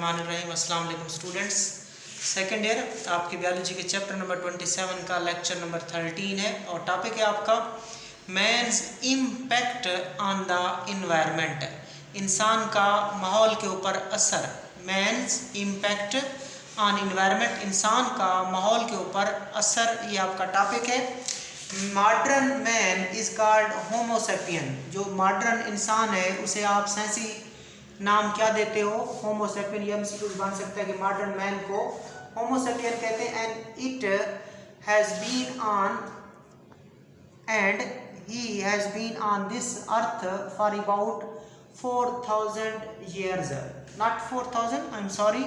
बिस्मिल्लाहिर्रहमानिर्रहीम। अस्सलाम वालेकुम स्टूडेंट्स। सेकेंड ईयर आपके बायोलॉजी के चैप्टर नंबर 27 का लेक्चर नंबर 13 है और टॉपिक है आपका man's impact on the environment, इंसान का माहौल के ऊपर असर। मैन्स इम्पैक्ट ऑन इन्वायरमेंट, इंसान का माहौल के ऊपर असर, ये आपका टॉपिक है। Modern man is called Homo sapien. जो मॉडर्न इंसान है उसे आप साइंसी नाम क्या देते हो? होमोसेपियन। ये एमसीक्यूज बन सकता है कि मॉडर्न मैन को होमोसेपियन कहते हैं। And it has been on and he has been on this earth for about 4000 years, not 4000, I am sorry,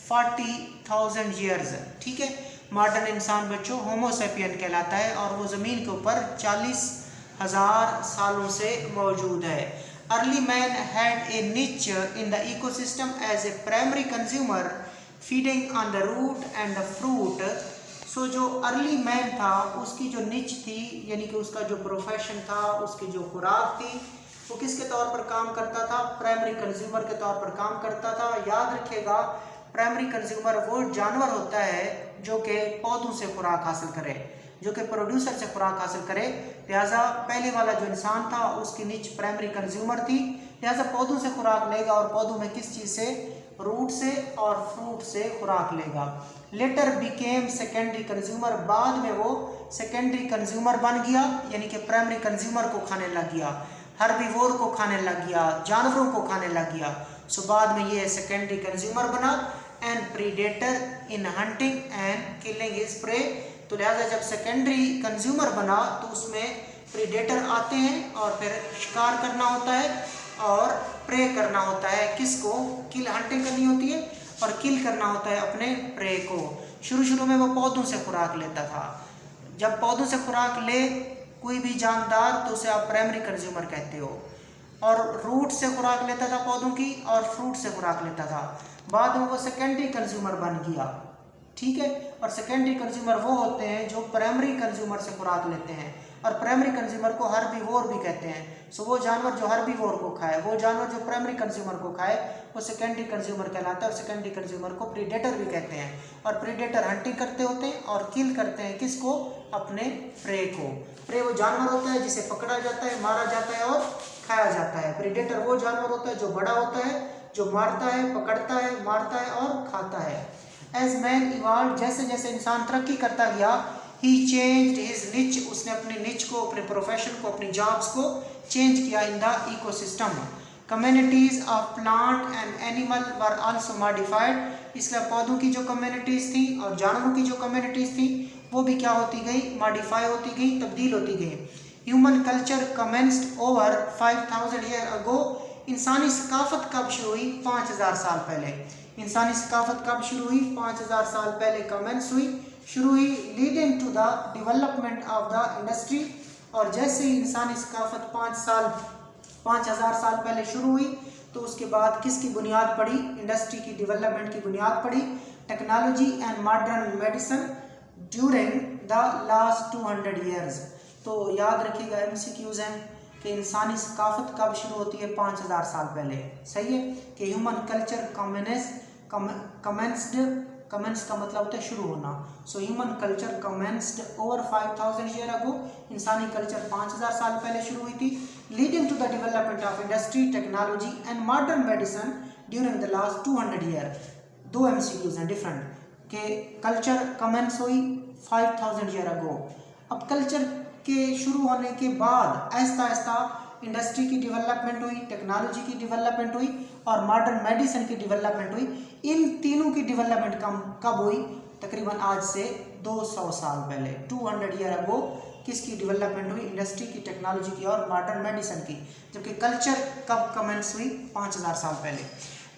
40,000 years। ठीक है, मॉडर्न इंसान बच्चों होमोसेपियन कहलाता है और वो ज़मीन के ऊपर 40,000 सालों से मौजूद है। Early man had a niche in the ecosystem as a primary consumer feeding on the root and the fruit. So जो अर्ली मैन था उसकी जो निच थी, यानी कि उसका जो प्रोफेशन था, उसकी जो खुराक थी, वो किसके तौर पर काम करता था? प्राइमरी कंज्यूमर के तौर पर काम करता था। याद रखिएगा, प्राइमरी कंज्यूमर वो जानवर होता है जो कि पौधों से खुराक हासिल करे, जो कि प्रोड्यूसर से खुराक हासिल करे। लिहाजा पहले वाला जो इंसान था उसकी निच प्राइमरी कंज्यूमर थी, लिहाजा पौधों से खुराक लेगा और पौधों में किस चीज़ से? रूट से और फ्रूट से खुराक लेगा। लेटर बिकेम सेकेंडरी कंज्यूमर, बाद में वो सेकेंडरी कंज्यूमर बन गया, यानी कि प्राइमरी कंज्यूमर को खाने लग गया, हर्बीवोर को खाने लग गया, जानवरों को खाने लग गया। सो बाद में ये सेकेंडरी कंज्यूमर बना। And predator in hunting and killing his prey. तो लिहाजा जब सेकेंडरी कंज्यूमर बना तो उसमें प्रीडेटर आते हैं और फिर शिकार करना होता है और प्रे करना होता है। किसको? किल, हंटिंग करनी होती है और किल करना होता है अपने प्रे को। शुरू में वो पौधों से खुराक लेता था। जब पौधों से खुराक ले कोई भी जानदार तो उसे आप प्राइमरी कंज्यूमर कहते हो। और रूट से खुराक लेता था पौधों की और फ्रूट से खुराक लेता था। बाद में वो सेकेंडरी कंज्यूमर बन गया। ठीक है, और सेकेंडरी कंज्यूमर वो होते हैं जो प्राइमरी कंज्यूमर से खुराक लेते हैं और प्राइमरी कंज्यूमर को हर्बीवोर भी कहते हैं। सो वो जानवर जो हर्बीवोर को खाए, वो जानवर जो प्राइमरी कंज्यूमर को खाए, वो सेकेंडरी कंज्यूमर कहलाता है। और सेकेंडरी कंज्यूमर को प्रीडेटर भी कहते हैं। और प्रीडेटर हंटिंग करते होते हैं और किल करते हैं किसको? अपने प्रे को। प्रे वो जानवर होता है जिसे पकड़ा जाता है, मारा जाता है और खाया जाता है। प्रीडेटर वो जानवर होता है जो बड़ा होता है, जो मारता है, पकड़ता है, मारता है और खाता है। एज मैन इवॉल्व, जैसे जैसे इंसान तरक्की करता गया, ही चेंज्ड हिज निच, उसने अपनी निच को, अपने प्रोफेशन को, अपनी जॉब्स को चेंज किया इन the ecosystem. Communities of plant and animal were also modified. इसलिए पौधों की जो कम्युनिटीज थी और जानवरों की जो कम्युनिटीज थी वो भी क्या होती गई? मॉडिफाई होती गई, तब्दील होती गई। Human culture commenced over 5000 year ago. इंसानी सकाफत कब शुरू हुई? 5000 साल पहले। इंसानी सकाफत कब शुरू हुई? 5000 साल पहले कमेंस हुई, शुरू हुई, leading to the development of the industry. और जैसे ही इंसानी सकाफत 5000 साल पहले शुरू हुई तो उसके बाद किसकी बुनियाद पड़ी? इंडस्ट्री की डेवलपमेंट की बुनियाद पड़ी। Technology and modern medicine during the last 200 years. तो याद रखिएगा, एमसीक्यूज हैं कि इंसानी सकाफत कब शुरू होती है? 5000 साल पहले। सही है कि ह्यूमन कल्चर कमेंस का मतलब होता है शुरू होना। So human culture commenced over 5000 year ago. इंसानी कल्चर 5000 साल पहले शुरू हुई थी, leading to the development of industry, technology and modern medicine during the last 200 year. दो एमसीक्यूज हैं डिफरेंट कि कल्चर कमेंस हुई 5000 ईयर अगो। अब कल्चर के शुरू होने के बाद आहिस्ता आहिस्ता इंडस्ट्री की डेवलपमेंट हुई, टेक्नोलॉजी की डेवलपमेंट हुई और मॉडर्न मेडिसिन की डेवलपमेंट हुई। इन तीनों की डेवलपमेंट कब हुई? तकरीबन आज से 200 साल पहले, 200 ईयर अगो किसकी डेवलपमेंट हुई? इंडस्ट्री की, टेक्नोलॉजी की और मॉडर्न मेडिसिन की। जबकि कल्चर कब कमेंस हुई? 5000 साल पहले।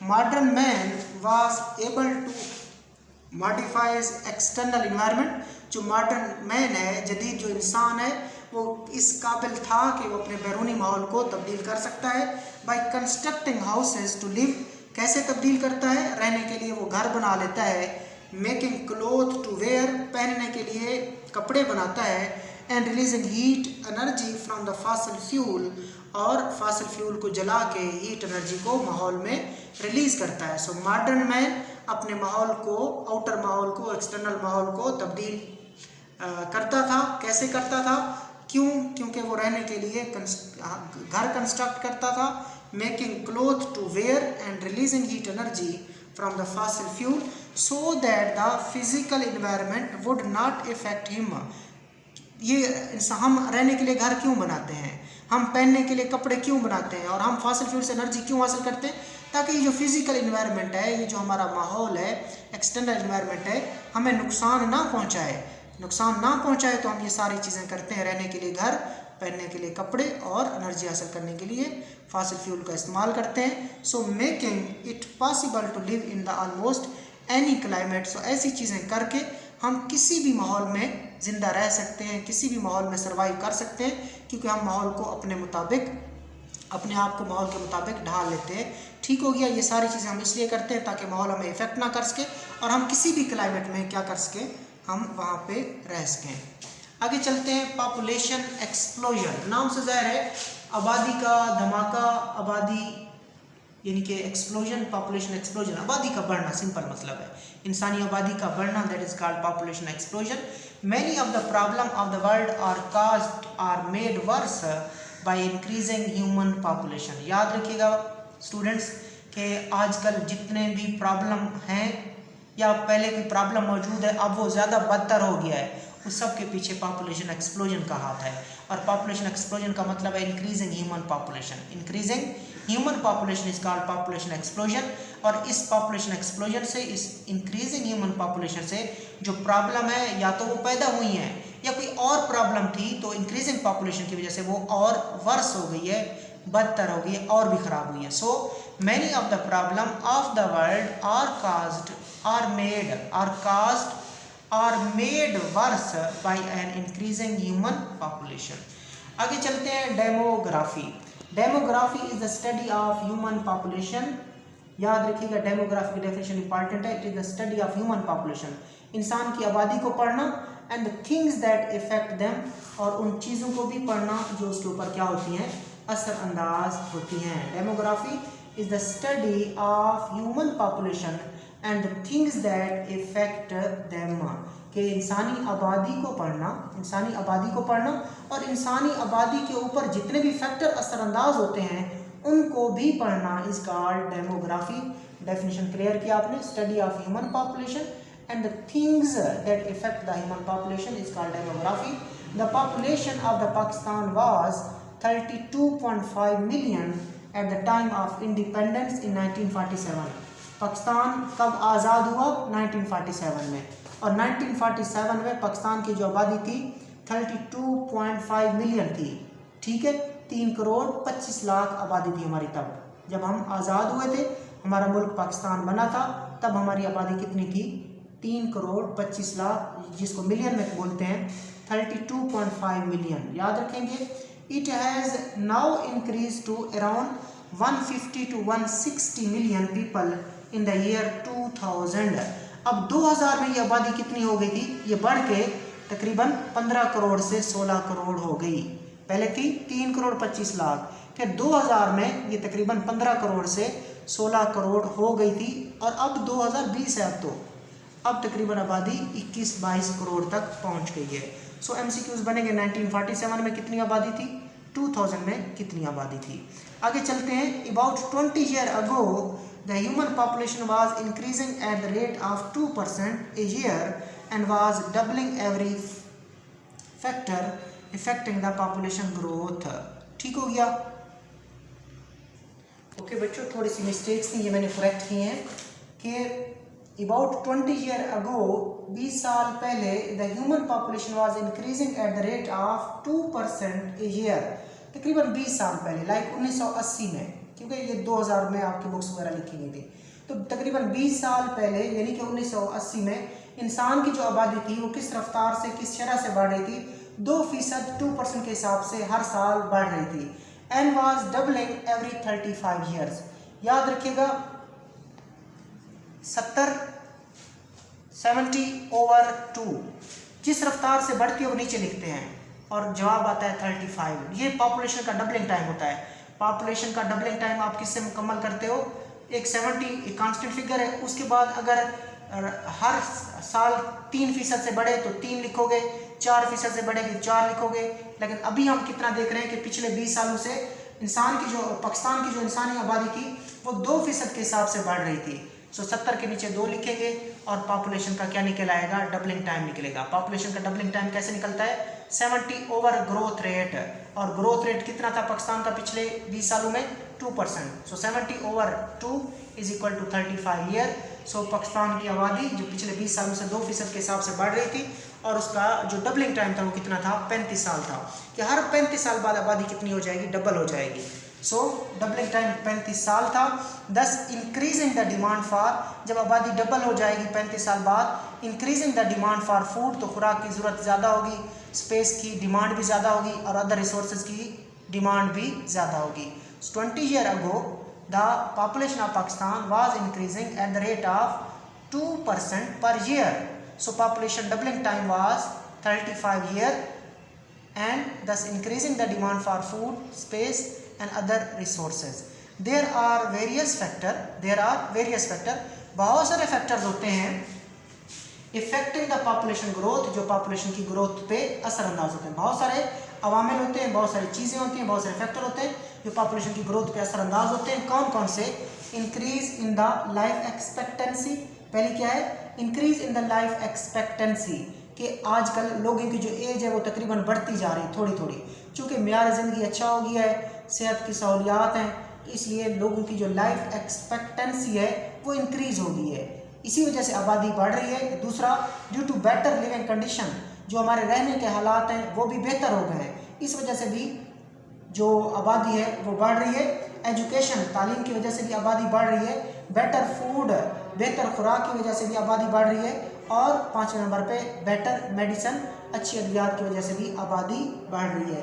Modern man was able to modify external environment. जो मॉडर्न मैन है, जदीद जो इंसान है, वो इस काबिल था कि वो अपने बैरूनी माहौल को तब्दील कर सकता है। By constructing houses to live, कैसे तब्दील करता है? रहने के लिए वो घर बना लेता है। मेकिंग क्लोथ टू वेयर, पहनने के लिए कपड़े बनाता है। And releasing heat energy from the fossil fuel, और फॉसिल फ्यूल को जला के हीट एनर्जी को माहौल में रिलीज करता है। सो मॉडर्न मैन अपने माहौल को, आउटर माहौल को, एक्सटर्नल माहौल को तब्दील करता था। कैसे करता था? क्यों? क्योंकि वो रहने के लिए घर कंस्ट्रक्ट करता था, making cloth to wear and releasing heat energy from the fossil fuel so that the physical environment would not affect him. ये हम रहने के लिए घर क्यों बनाते हैं, हम पहनने के लिए कपड़े क्यों बनाते हैं, और हम फॉसिल फ्यूल से एनर्जी क्यों हासिल करते हैं? ताकि ये जो फिजिकल इन्वायरमेंट है, ये जो हमारा माहौल है, एक्सटर्नल इन्वायरमेंट है, हमें नुकसान ना पहुंचाए। नुकसान ना पहुंचाए तो हम ये सारी चीज़ें करते हैं, रहने के लिए घर, पहनने के लिए कपड़े और एनर्जी हासिल करने के लिए फॉसिल फ्यूल का इस्तेमाल करते हैं। So making it possible to live in the almost any climate. So ऐसी चीज़ें करके हम किसी भी माहौल में ज़िंदा रह सकते हैं, किसी भी माहौल में सर्वाइव कर सकते हैं, क्योंकि हम माहौल को अपने मुताबिक, अपने आप को माहौल के मुताबिक ढाल लेते हैं। ठीक हो गया? ये सारी चीज़ें हम इसलिए करते हैं ताकि माहौल हमें इफेक्ट ना कर सके और हम किसी भी क्लाइमेट में क्या कर सकें, हम वहाँ पे रह सकें। आगे चलते हैं। पॉपुलेशन एक्सप्लोजन, नाम से ज़ाहिर है आबादी का धमाका, आबादी यानी कि एक्सप्लोजन, पॉपुलेशन एक्सप्लोजन, आबादी का बढ़ना, सिंपल मतलब है इंसानी आबादी का बढ़ना, that is called population explosion. Many of the problem of the world are caused are made worse by increasing human population. याद रखिएगा स्टूडेंट्स कि आजकल जितने भी प्रॉब्लम हैं या पहले की प्रॉब्लम मौजूद है, अब वो ज़्यादा बदतर हो गया है, उस सब के पीछे पॉपुलेशन एक्सप्लोजन का हाथ है। और पॉपुलेशन एक्सप्लोजन का मतलब है increasing human population. Increasing human population is called population explosion. और इस पॉपुलेशन एक्सप्लोजन से, इस इंक्रीजिंग ह्यूमन पॉपुलेशन से जो प्रॉब्लम है, या तो वो पैदा हुई हैं या कोई और प्रॉब्लम थी, तो इंक्रीजिंग पॉपुलेशन की वजह से वो और वर्स हो गई है, बदतर हो गई है, और भी खराब हुई है। So many of the problem of the world are made worse by an increasing human population. आगे चलते हैं। Demography. Demography is the study of human population. याद रखिएगा, डेमोग्राफी की डेफिनेशन इंपॉर्टेंट है। It is the study of human population, इंसान की आबादी को पढ़ना, and the things that affect them, और उन चीज़ों को भी पढ़ना जो उसके ऊपर क्या होती हैं, असरअंदाज होती हैं। Demography is the study of human population and the things that affect them, कि इंसानी आबादी को पढ़ना, इंसानी आबादी को पढ़ना और इंसानी आबादी के ऊपर जितने भी फैक्टर असरअंदाज होते हैं उनको भी पढ़ना is called demography. Definition clear किया आपने, study of human population and the things that effect the human population is called demography. The population of the Pakistan was 32.5 million at the time of independence in 1947। Pakistan कब आज़ाद हुआ? 1947 में। और 1947 में पाकिस्तान की जो आबादी थी 32.5 मिलियन थी। ठीक है, 3 करोड़ 25 लाख आबादी थी हमारी तब, जब हम आज़ाद हुए थे, हमारा मुल्क पाकिस्तान बना था, तब हमारी आबादी कितनी थी? 3 करोड़ 25 लाख, जिसको मिलियन में बोलते हैं 32.5 मिलियन। याद रखेंगे। It has now increase to around 150 to 160 million people in the year 2000। अब 2000 में ये आबादी कितनी हो गई थी? ये बढ़ के तकरीबन 15 करोड़ से 16 करोड़ हो गई। पहले थी 3 करोड़ 25 लाख, फिर 2000 में ये तकरीबन 15 करोड़ से 16 करोड़ हो गई थी, और अब 2020 है, अब तकरीबन आबादी 21-22 करोड़ तक पहुंच गई है। सो MCQs बनेंगे। 1947 में कितनी आबादी थी? 2000 में कितनी आबादी थी? आगे चलते हैं। About 20 year ago the human population was increasing at the rate of 2% a year and was doubling every factor affecting the population growth। ठीक हो गया? ओके बच्चों, थोड़ी सी मिस्टेक्स थी, ये मैंने करेक्ट की हैं कि अबाउट 20 ईयर अगो, 20 साल पहले, the human population was increasing at the rate of 2% a year। तकरीबन 20 साल पहले, लाइक 1980 में, क्योंकि ये 2000 में आपकी बुक्स वगैरह लिखी गई थी, तो तकरीबन 20 साल पहले यानी कि 1980 में इंसान की जो आबादी थी वो किस रफ्तार से, किस शरह से बढ़ रही थी? 2%, 2% के हिसाब से हर साल बढ़ रही थी। And was doubling every 35 years. याद रखिएगा, 70/2, जिस रफ्तार से बढ़ती है वो नीचे लिखते हैं, और जवाब आता है 35। ये पॉपुलेशन का डबलिंग टाइम होता है। पॉपुलेशन का डबलिंग टाइम आप किससे मुकम्मल करते हो? एक 70 एक कांस्टेंट फिगर है, उसके बाद अगर हर साल 3% से बढ़े तो 3 लिखोगे, 4% से बढ़ेगी 4 लिखोगे। लेकिन अभी हम कितना देख रहे हैं कि पिछले 20 सालों से पाकिस्तान की जो इंसानी आबादी की वो 2% के हिसाब से बढ़ रही थी। 70 के नीचे 2 लिखेंगे और पॉपुलेशन का क्या निकल आएगा? डबलिंग टाइम निकलेगा। पॉपुलेशन का डबलिंग टाइम कैसे निकलता है? 70 ओवर ग्रोथ रेट, और ग्रोथ रेट कितना था पाकिस्तान का पिछले 20 सालों में? 2%। 70 over 2 is equal to 35 year. Pakistan की आबादी जो पिछले 20 सालों से 2% के हिसाब से बढ़ रही थी, और उसका जो डबलिंग टाइम था वो कितना था? 35 साल था। कि हर 35 साल बाद आबादी कितनी हो जाएगी? डबल हो जाएगी। डबलिंग टाइम 35 साल था। दस इंक्रीजिंग द डिमांड फॉर, जब आबादी डबल हो जाएगी 35 साल बाद, increasing the demand for food, तो खुराक की ज़रूरत ज़्यादा होगी, स्पेस की डिमांड भी ज़्यादा होगी, और अदर रिसोर्सेज की डिमांड भी ज़्यादा होगी। 20 years ago the population of Pakistan was increasing at the rate of 2% per year. Population doubling time was 35 years, and thus increasing the demand for food, space and other resources. There are various factors, बहुत सारे factors होते हैं affecting the population growth, जो population की growth पे असरअंदाज होते हैं। बहुत सारे अवामिल होते हैं, बहुत सारी चीज़ें होती हैं, बहुत सारे फैक्टर होते हैं जो पॉपुलेशन की ग्रोथ पे असरअंदाज होते हैं। कौन कौन से? Increase in the life expectancy, पहली क्या है? Increase in the life expectancy, कि आजकल लोगों की जो एज है वो तकरीबन बढ़ती जा रही है थोड़ी थोड़ी, चूँकि मेयार ज़िंदगी अच्छा हो गया है, सेहत की सहूलियात हैं, इसलिए लोगों की जो लाइफ एक्सपेक्टेंसी है वो इंक्रीज़ हो गई है, इसी वजह से आबादी बढ़ रही है। दूसरा, due to better living condition, जो हमारे रहने के हालात हैं वो भी बेहतर हो गए हैं, इस वजह से भी जो आबादी है वो बढ़ रही है। एजुकेशन, तालीम की वजह से भी आबादी बढ़ रही है। बेटर फूड, बेहतर खुराक की वजह से भी आबादी बढ़ रही है। और 5वें नंबर पे बेटर मेडिसिन, अच्छी अद्वियात की वजह से भी आबादी बढ़ रही है।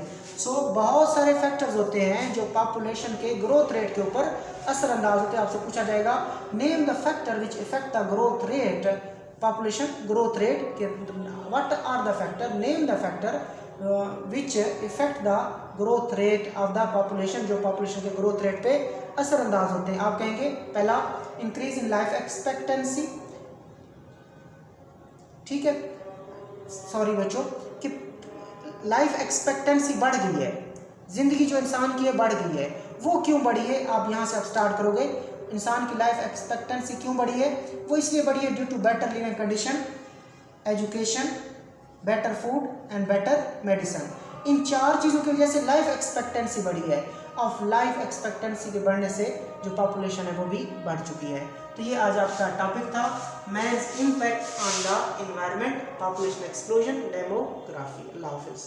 बहुत सारे फैक्टर्स होते हैं जो पॉपुलेशन के ग्रोथ रेट के ऊपर असरअंदाज होते हैं। आपसे पूछा जाएगा name the factor which affect the growth rate, population growth rate, what are the factor, name the factor which affect the growth rate of the population, जो पॉपुलेशन के ग्रोथ रेट पे असरअंदाज होते हैं। आप कहेंगे पहला, इंक्रीज इन लाइफ एक्सपेक्टेंसी, ठीक है, सॉरी बच्चों, कि लाइफ एक्सपेक्टेंसी बढ़ गई है, ज़िंदगी जो इंसान की है बढ़ गई है। वो क्यों बढ़ी है? आप यहाँ से आप स्टार्ट करोगे, इंसान की लाइफ एक्सपेक्टेंसी क्यों बढ़ी है? वो इसलिए बढ़ी है due to better living condition, education, better food and better medicine. इन 4 चीज़ों की वजह से लाइफ एक्सपेक्टेंसी बढ़ी है। ऑफ लाइफ एक्सपेक्टेंसी के बढ़ने से जो पॉपुलेशन है वो भी बढ़ चुकी है। तो ये आज आपका टॉपिक था, man's impact on the environment, population explosion, demography. अल्लाह हाफिज़।